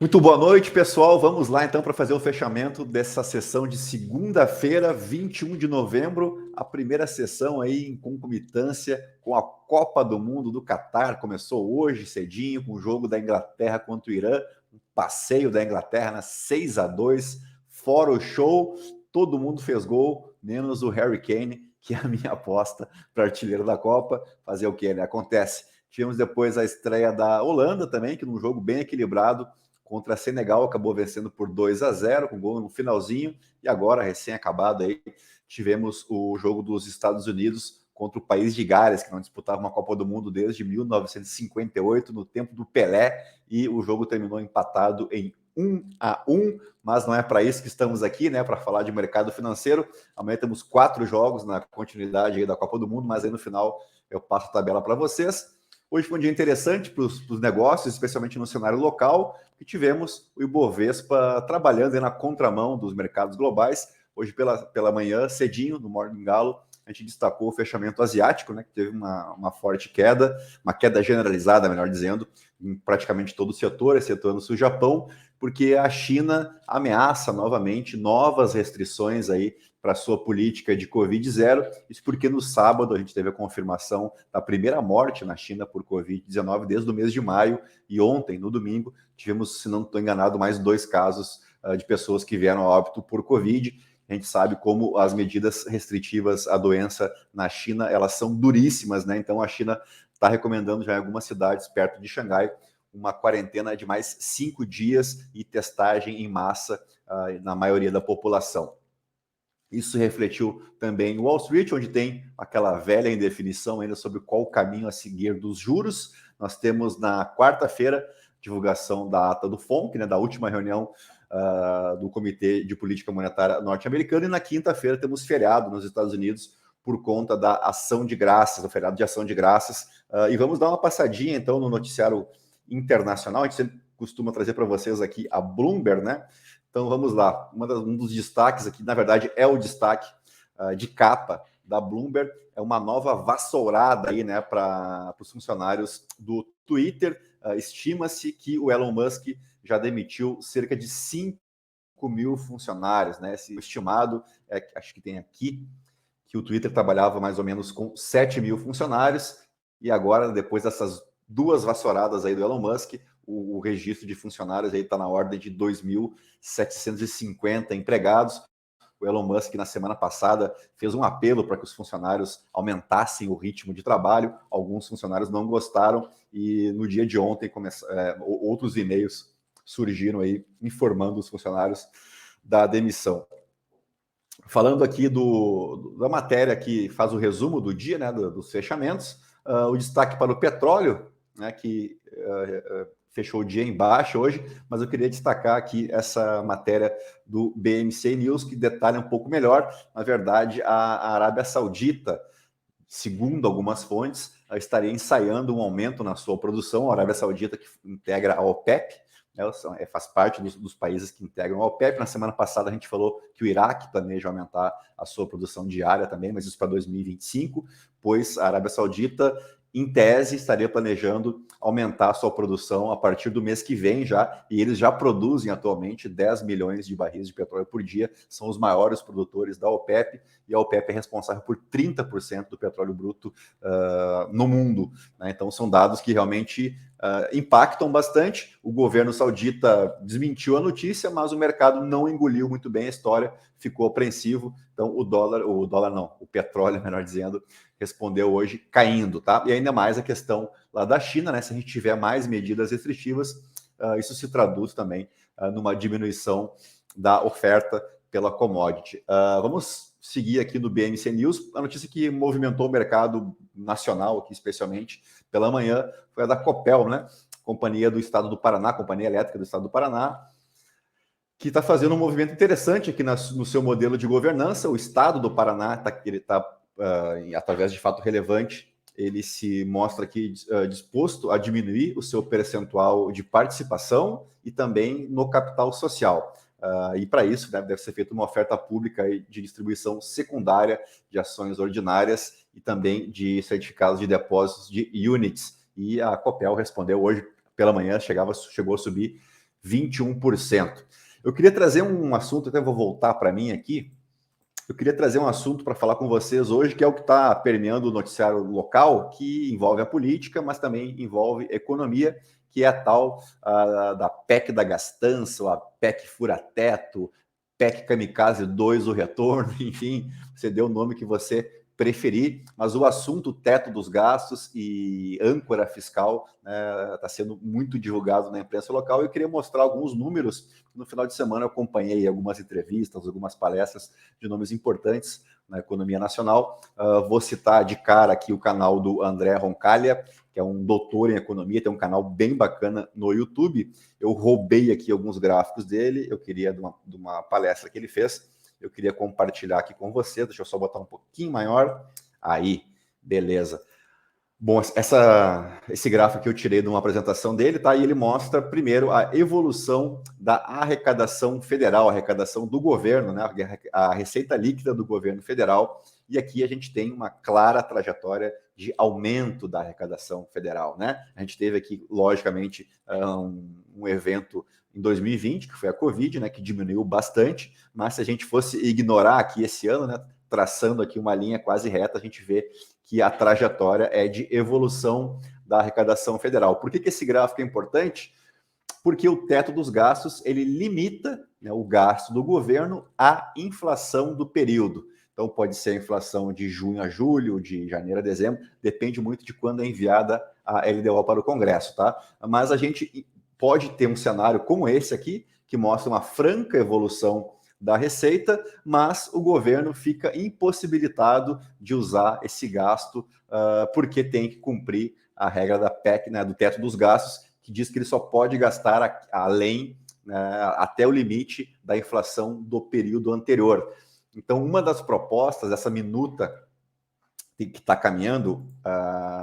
Muito boa noite, pessoal. Vamos lá então para fazer o fechamento dessa sessão de segunda-feira, 21 de novembro, a primeira sessão aí em concomitância com a Copa do Mundo do Catar. Começou hoje cedinho com o jogo da Inglaterra contra o Irã, um passeio da Inglaterra na 6-2, fora o show, todo mundo fez gol, menos o Harry Kane, que é a minha aposta para artilheiro da Copa. Fazer o que, né? Acontece. Tivemos depois a estreia da Holanda também, que num jogo bem equilibrado contra a Senegal, acabou vencendo por 2-0, com gol no finalzinho, e agora, recém-acabado aí, tivemos o jogo dos Estados Unidos contra o país de Gales, que não disputava uma Copa do Mundo desde 1958, no tempo do Pelé, e o jogo terminou empatado em 1-1, mas não é para isso que estamos aqui, né, para falar de mercado financeiro. Amanhã temos 4 jogos na continuidade aí da Copa do Mundo, mas aí no final eu passo a tabela para vocês. Hoje foi um dia interessante para os negócios, especialmente no cenário local, que tivemos o Ibovespa trabalhando na contramão dos mercados globais. Hoje pela manhã, cedinho, no Morning Galo, a gente destacou o fechamento asiático, né, que teve uma forte queda, uma queda generalizada, melhor dizendo, em praticamente todo o setor, excetuando-se o Japão, porque a China ameaça novamente novas restrições aí para sua política de Covid-0. Isso porque no sábado a gente teve a confirmação da primeira morte na China por Covid-19 desde o mês de maio, e ontem, no domingo, tivemos, se não estou enganado, mais 2 casos de pessoas que vieram a óbito por Covid. A gente sabe como as medidas restritivas à doença na China, elas são duríssimas, né? Então a China está recomendando já em algumas cidades perto de Xangai uma quarentena de mais 5 dias e testagem em massa na maioria da população. Isso refletiu também em Wall Street, onde tem aquela velha indefinição ainda sobre qual o caminho a seguir dos juros. Nós temos na quarta-feira divulgação da ata do FONC, né, da última reunião do Comitê de Política Monetária norte-americano, e na quinta-feira temos feriado nos Estados Unidos por conta da ação de graças, o feriado de ação de graças. E vamos dar uma passadinha então no noticiário internacional. A gente sempre costuma trazer para vocês aqui a Bloomberg, né? Então vamos lá. Um dos destaques aqui, na verdade, é o destaque de capa da Bloomberg. É uma nova vassourada aí, né, para os funcionários do Twitter. Estima-se que o Elon Musk já demitiu cerca de 5.000 funcionários, né? Esse estimado, acho que tem aqui, que o Twitter trabalhava mais ou menos com 7.000 funcionários, e agora, depois dessas 2 vassouradas aí do Elon Musk, o registro de funcionários aí está na ordem de 2.750 empregados. O Elon Musk, na semana passada, fez um apelo para que os funcionários aumentassem o ritmo de trabalho. Alguns funcionários não gostaram, e no dia de ontem outros e-mails surgiram aí informando os funcionários da demissão. Falando aqui da matéria que faz o resumo do dia, né, dos fechamentos, o destaque para o petróleo, né, que fechou o dia em baixa hoje, mas eu queria destacar aqui essa matéria do BMC News, que detalha um pouco melhor. Na verdade, a Arábia Saudita, segundo algumas fontes, estaria ensaiando um aumento na sua produção. A Arábia Saudita, que integra a OPEP, né, faz parte dos países que integram a OPEP. Na semana passada a gente falou que o Iraque planeja aumentar a sua produção diária também, mas isso para 2025, pois a Arábia Saudita, em tese, estaria planejando aumentar a sua produção a partir do mês que vem já, e eles já produzem atualmente 10 milhões de barris de petróleo por dia, são os maiores produtores da OPEP, e a OPEP é responsável por 30% do petróleo bruto no mundo, né? Então são dados que realmente impactam bastante. O governo saudita desmentiu a notícia, mas o mercado não engoliu muito bem a história, ficou apreensivo. Então o petróleo, melhor dizendo, respondeu hoje caindo, tá? E ainda mais a questão lá da China, né? Se a gente tiver mais medidas restritivas, isso se traduz também numa diminuição da oferta pela commodity. Vamos seguir aqui no BMC News. A notícia que movimentou o mercado nacional aqui, especialmente pela manhã, foi a da Copel, né? Companhia do Estado do Paraná, Companhia Elétrica do Estado do Paraná, que está fazendo um movimento interessante aqui no seu modelo de governança. O Estado do Paraná está através de fato relevante, ele se mostra aqui disposto a diminuir o seu percentual de participação e também no capital social. E para isso, né, deve ser feita uma oferta pública de distribuição secundária de ações ordinárias e também de certificados de depósitos de units. E a Copel respondeu hoje pela manhã, chegou a subir 21%. Eu queria trazer um assunto, até vou voltar para mim aqui. Eu queria trazer um assunto para falar com vocês hoje, que é o que está permeando o noticiário local, que envolve a política, mas também envolve economia, que é a tal da PEC da gastança, ou a PEC fura-teto, PEC Kamikaze 2, o retorno, enfim, você deu o nome que você preferir, mas o assunto teto dos gastos e âncora fiscal está sendo muito divulgado na imprensa local. Eu queria mostrar alguns números. No final de semana eu acompanhei algumas entrevistas, algumas palestras de nomes importantes na economia nacional. Vou citar de cara aqui o canal do André Roncalha, que é um doutor em economia, tem um canal bem bacana no YouTube. Eu roubei aqui alguns gráficos dele, eu queria de uma palestra que ele fez, eu queria compartilhar aqui com você. Deixa eu só botar um pouquinho maior. Aí, beleza. Bom, esse gráfico que eu tirei de uma apresentação dele, tá? E ele mostra, primeiro, a evolução da arrecadação federal, a arrecadação do governo, né? A receita líquida do governo federal. E aqui a gente tem uma clara trajetória de aumento da arrecadação federal, né? A gente teve aqui, logicamente, um evento em 2020, que foi a Covid, né, que diminuiu bastante, mas se a gente fosse ignorar aqui esse ano, né, traçando aqui uma linha quase reta, a gente vê que a trajetória é de evolução da arrecadação federal. Por que esse gráfico é importante? Porque o teto dos gastos, ele limita, né, o gasto do governo à inflação do período. Então, pode ser a inflação de junho a julho, de janeiro a dezembro, depende muito de quando é enviada a LDO para o Congresso, tá? Mas a gente pode ter um cenário como esse aqui, que mostra uma franca evolução da receita, mas o governo fica impossibilitado de usar esse gasto porque tem que cumprir a regra da PEC, né, do teto dos gastos, que diz que ele só pode gastar além, até o limite da inflação do período anterior. Então, uma das propostas, essa minuta que está caminhando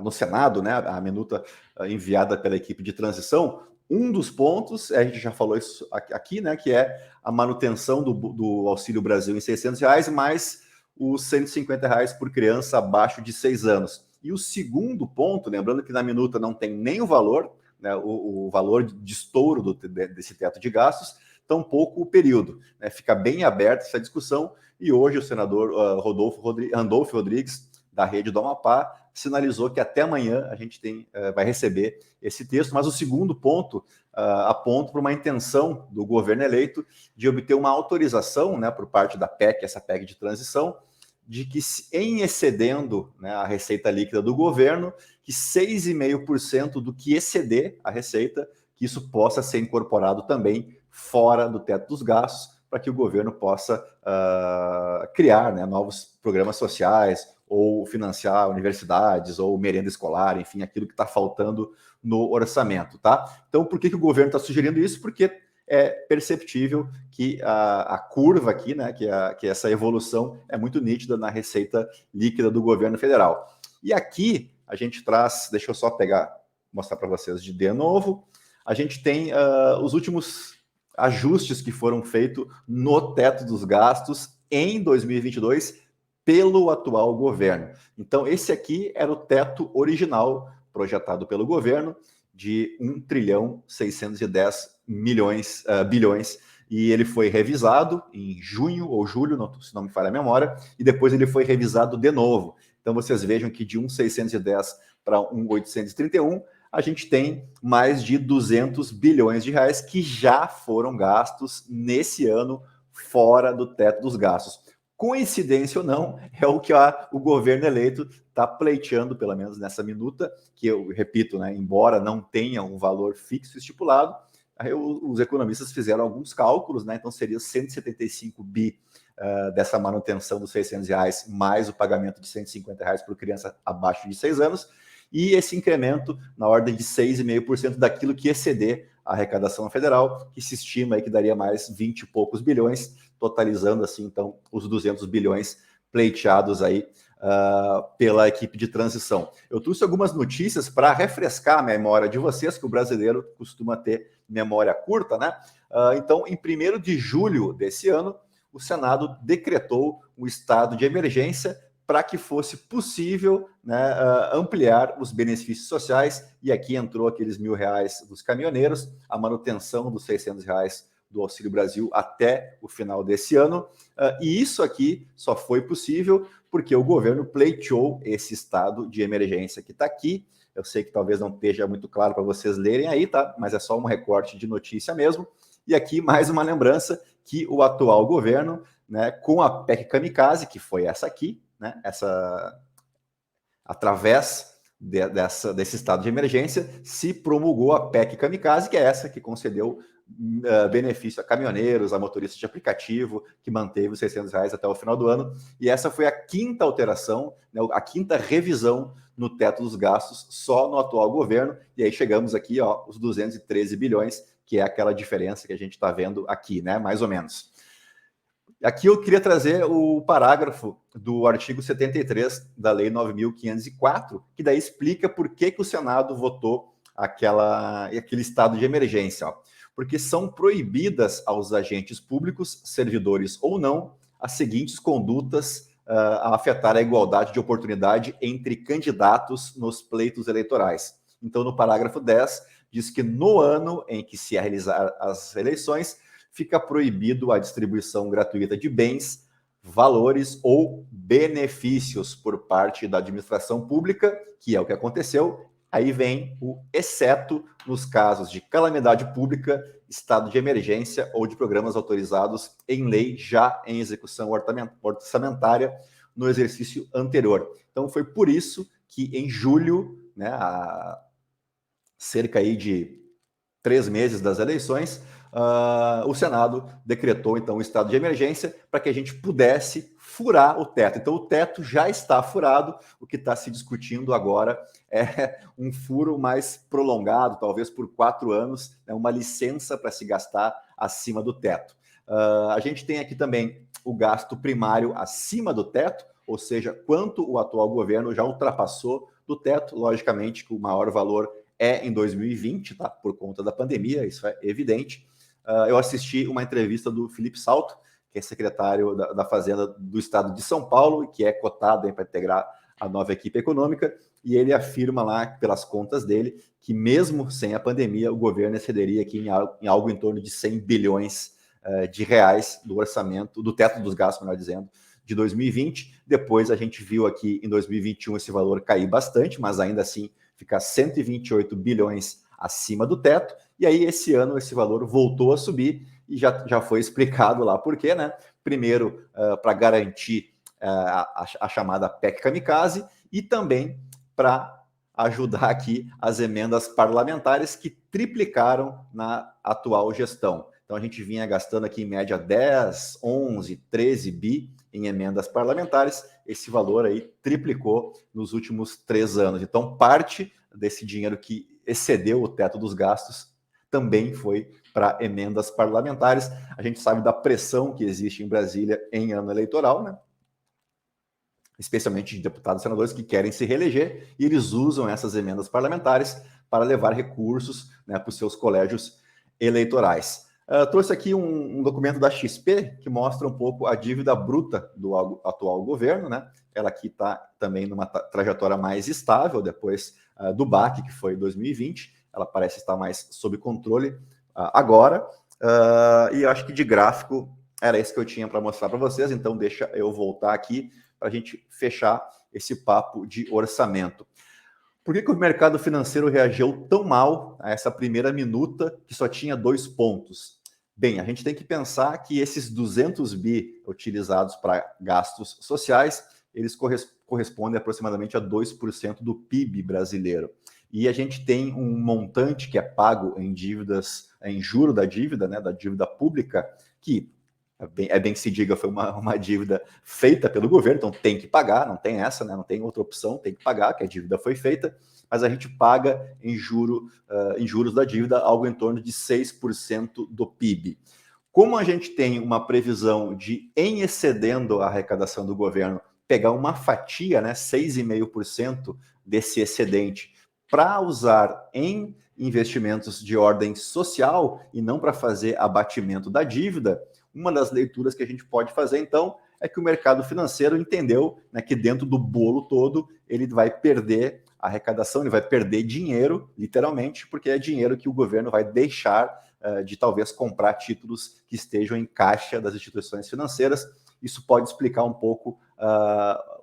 no Senado, né, a minuta enviada pela equipe de transição, um dos pontos, a gente já falou isso aqui, né, que é a manutenção do Auxílio Brasil em R$600, mais os R$150 por criança abaixo de 6 anos. E o segundo ponto, lembrando que na minuta não tem nem o valor, né, o valor de estouro desse teto de gastos, tampouco o período. Né, fica bem aberta essa discussão, e hoje o senador Randolfo Rodrigues, da Rede do Amapá, sinalizou que até amanhã a gente vai receber esse texto, mas o segundo ponto aponta para uma intenção do governo eleito de obter uma autorização, né, por parte da PEC, essa PEC de transição, de que em excedendo, né, a receita líquida do governo, que 6,5% do que exceder a receita, que isso possa ser incorporado também fora do teto dos gastos, para que o governo possa criar, né, novos programas sociais, ou financiar universidades, ou merenda escolar, enfim, aquilo que está faltando no orçamento, tá? Então, por que o governo está sugerindo isso? Porque é perceptível que a curva aqui, né, que essa evolução é muito nítida na receita líquida do governo federal. E aqui a gente traz, deixa eu só mostrar para vocês de novo, a gente tem os últimos ajustes que foram feitos no teto dos gastos em 2022 pelo atual governo. Então, esse aqui era o teto original projetado pelo governo de 1,610 bilhões, e ele foi revisado em junho ou julho, se não me falha a memória, e depois ele foi revisado de novo. Então, vocês vejam que de 1,610 para 1,831, a gente tem mais de 200 bilhões de reais que já foram gastos nesse ano fora do teto dos gastos. Coincidência ou não, é o que o governo eleito está pleiteando, pelo menos nessa minuta, que eu repito, né, embora não tenha um valor fixo estipulado, os economistas fizeram alguns cálculos, né, então seria 175 bi dessa manutenção dos R$600, mais o pagamento de R$150 por criança abaixo de 6 anos, e esse incremento na ordem de 6,5% daquilo que exceder a arrecadação federal, que se estima aí que daria mais 20 e poucos bilhões, totalizando assim, então, os 200 bilhões pleiteados aí pela equipe de transição. Eu trouxe algumas notícias para refrescar a memória de vocês, que o brasileiro costuma ter memória curta, né? Então, em 1º de julho desse ano, o Senado decretou um estado de emergência para que fosse possível, né, ampliar os benefícios sociais, e aqui entrou aqueles R$ 1.000 dos caminhoneiros, a manutenção dos R$ 600 do Auxílio Brasil até o final desse ano, e isso aqui só foi possível porque o governo pleiteou esse estado de emergência que está aqui. Eu sei que talvez não esteja muito claro para vocês lerem aí, tá? Mas é só um recorte de notícia mesmo. E aqui mais uma lembrança que o atual governo, né, com a PEC Kamikaze, que foi essa aqui, né, através desse estado de emergência, se promulgou a PEC Kamikaze, que é essa que concedeu benefício a caminhoneiros, a motoristas de aplicativo, que manteve os R$ 600 até o final do ano. E essa foi a quinta alteração, né, a quinta revisão no teto dos gastos, só no atual governo. E aí chegamos aqui, ó, os 213 bilhões, que é aquela diferença que a gente está vendo aqui, né, mais ou menos. Aqui eu queria trazer o parágrafo do artigo 73 da Lei 9.504, que daí explica por que o Senado votou aquele estado de emergência. Ó. Porque são proibidas aos agentes públicos, servidores ou não, as seguintes condutas a afetar a igualdade de oportunidade entre candidatos nos pleitos eleitorais. Então, no parágrafo 10, diz que no ano em que se realizar as eleições, fica proibido a distribuição gratuita de bens, valores ou benefícios por parte da administração pública, que é o que aconteceu. Aí vem o exceto nos casos de calamidade pública, estado de emergência ou de programas autorizados em lei já em execução orçamentária no exercício anterior. Então foi por isso que em julho, né, há cerca aí de 3 meses das eleições, o Senado decretou, então, o estado de emergência para que a gente pudesse furar o teto. Então, o teto já está furado, o que está se discutindo agora é um furo mais prolongado, talvez por 4 anos, né, uma licença para se gastar acima do teto. A gente tem aqui também o gasto primário acima do teto, ou seja, quanto o atual governo já ultrapassou do teto, logicamente que o maior valor é em 2020, tá? Por conta da pandemia, isso é evidente. Eu assisti uma entrevista do Felipe Salto, que é secretário da Fazenda do Estado de São Paulo, e que é cotado para integrar a nova equipe econômica, e ele afirma lá, pelas contas dele, que mesmo sem a pandemia, o governo excederia aqui em algo em torno de 100 bilhões de reais do orçamento, do teto dos gastos, melhor dizendo, de 2020. Depois a gente viu aqui em 2021 esse valor cair bastante, mas ainda assim ficar 128 bilhões acima do teto, e aí esse ano esse valor voltou a subir, e já foi explicado lá por quê, né? Primeiro, para garantir a chamada PEC Kamikaze, e também para ajudar aqui as emendas parlamentares que triplicaram na atual gestão. Então a gente vinha gastando aqui em média 10, 11, 13 bi em emendas parlamentares, esse valor aí triplicou nos últimos 3 anos. Então, parte desse dinheiro que excedeu o teto dos gastos também foi para emendas parlamentares. A gente sabe da pressão que existe em Brasília em ano eleitoral, né? Especialmente de deputados e senadores que querem se reeleger, e eles usam essas emendas parlamentares para levar recursos, né, para os seus colégios eleitorais. Trouxe aqui um documento da XP que mostra um pouco a dívida bruta do atual governo, né? Ela aqui está também numa trajetória mais estável depois do baque, que foi 2020. Ela parece estar mais sob controle agora. E eu acho que de gráfico era isso que eu tinha para mostrar para vocês. Então deixa eu voltar aqui para a gente fechar esse papo de orçamento. Por que o mercado financeiro reagiu tão mal a essa primeira minuta que só tinha 2 pontos? Bem, a gente tem que pensar que esses 200 bi utilizados para gastos sociais, eles correspondem aproximadamente a 2% do PIB brasileiro. E a gente tem um montante que é pago em dívidas, em juro da dívida, né, da dívida pública, que é bem que se diga, foi uma dívida feita pelo governo, então tem que pagar, não tem essa, né? Não tem outra opção, tem que pagar, que a dívida foi feita, mas a gente paga em juros da dívida algo em torno de 6% do PIB. Como a gente tem uma previsão de, em excedendo a arrecadação do governo, pegar uma fatia, né, 6,5% desse excedente, para usar em investimentos de ordem social e não para fazer abatimento da dívida, uma das leituras que a gente pode fazer, então, é que o mercado financeiro entendeu, né, que dentro do bolo todo ele vai perder arrecadação, ele vai perder dinheiro, literalmente, porque é dinheiro que o governo vai deixar de talvez comprar títulos que estejam em caixa das instituições financeiras. Isso pode explicar um pouco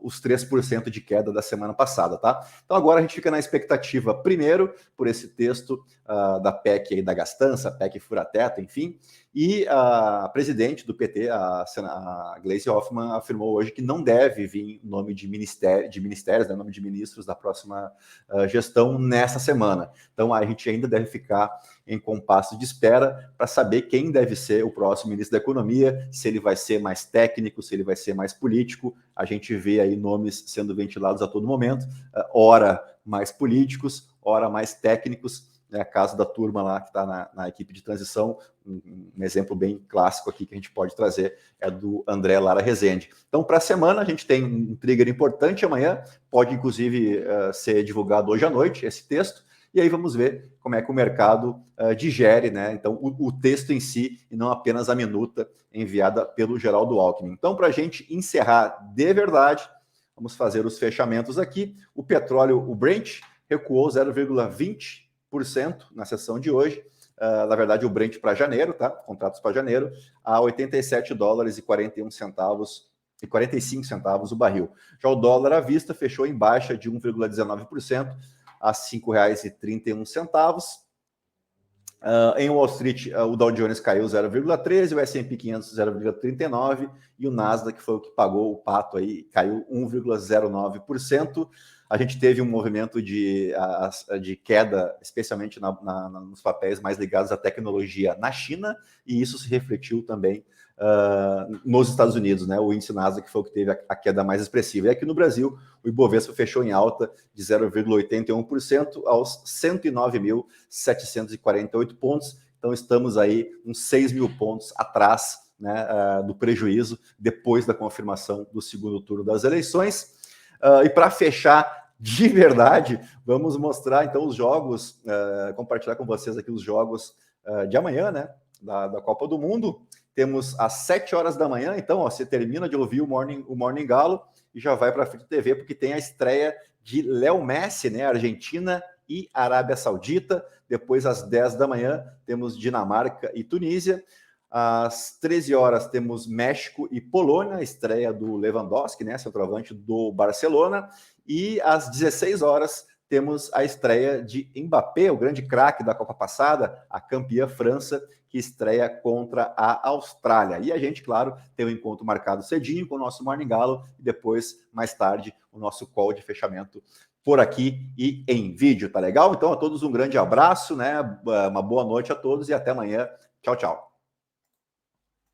os 3% de queda da semana passada, tá? Então agora a gente fica na expectativa, primeiro, por esse texto da PEC aí da gastança, PEC fura-teto, enfim, e a presidente do PT, a Gleisi Hoffmann, afirmou hoje que não deve vir nome de ministérios, né, nome de ministros da próxima gestão nessa semana. Então a gente ainda deve ficar em compasso de espera para saber quem deve ser o próximo ministro da Economia, se ele vai ser mais técnico, se ele vai ser mais político. A gente vê aí nomes sendo ventilados a todo momento, ora mais políticos, ora mais técnicos. É caso da turma lá que está na equipe de transição, um exemplo bem clássico aqui que a gente pode trazer é do André Lara Rezende. Então, para a semana, a gente tem um trigger importante amanhã, pode inclusive ser divulgado hoje à noite, esse texto, e aí vamos ver como é que o mercado digere, né? Então, o texto em si, e não apenas a minuta enviada pelo Geraldo Alckmin. Então, para a gente encerrar de verdade, vamos fazer os fechamentos aqui. O petróleo, o Brent, recuou 0,20% na sessão de hoje. Na verdade, o Brent para janeiro, tá? Contratos para janeiro, a $87,41 e 45 centavos o barril. Já o dólar à vista fechou em baixa de 1,19%, a R$ 5,31. Em Wall Street, o Dow Jones caiu 0,13%, o S&P 500 0,39% e o Nasdaq, que foi o que pagou o pato aí, caiu 1,09%. A gente teve um movimento de queda, especialmente nos papéis mais ligados à tecnologia na China, e isso se refletiu também nos Estados Unidos, né? O índice Nasdaq foi o que teve a queda mais expressiva. E aqui no Brasil, o Ibovespa fechou em alta de 0,81% aos 109.748 pontos. Então estamos aí uns 6 mil pontos atrás, né, do prejuízo depois da confirmação do segundo turno das eleições. E para fechar de verdade, vamos mostrar então os jogos, compartilhar com vocês aqui os jogos de amanhã, né, da Copa do Mundo. Temos às 7 horas da manhã, então ó, você termina de ouvir o Morning Galo e já vai para a Free TV, porque tem a estreia de Léo Messi, né, Argentina e Arábia Saudita. Depois, às 10 da manhã, temos Dinamarca e Tunísia. Às 13 horas, temos México e Polônia, estreia do Lewandowski, né, centroavante do Barcelona. E às 16 horas, temos a estreia de Mbappé, o grande craque da Copa passada, a campeã França, que estreia contra a Austrália. E a gente, claro, tem um encontro marcado cedinho com o nosso Morning Galo e depois, mais tarde, o nosso call de fechamento por aqui e em vídeo, tá legal? Então, a todos um grande abraço, né? Uma boa noite a todos e até amanhã. Tchau, tchau.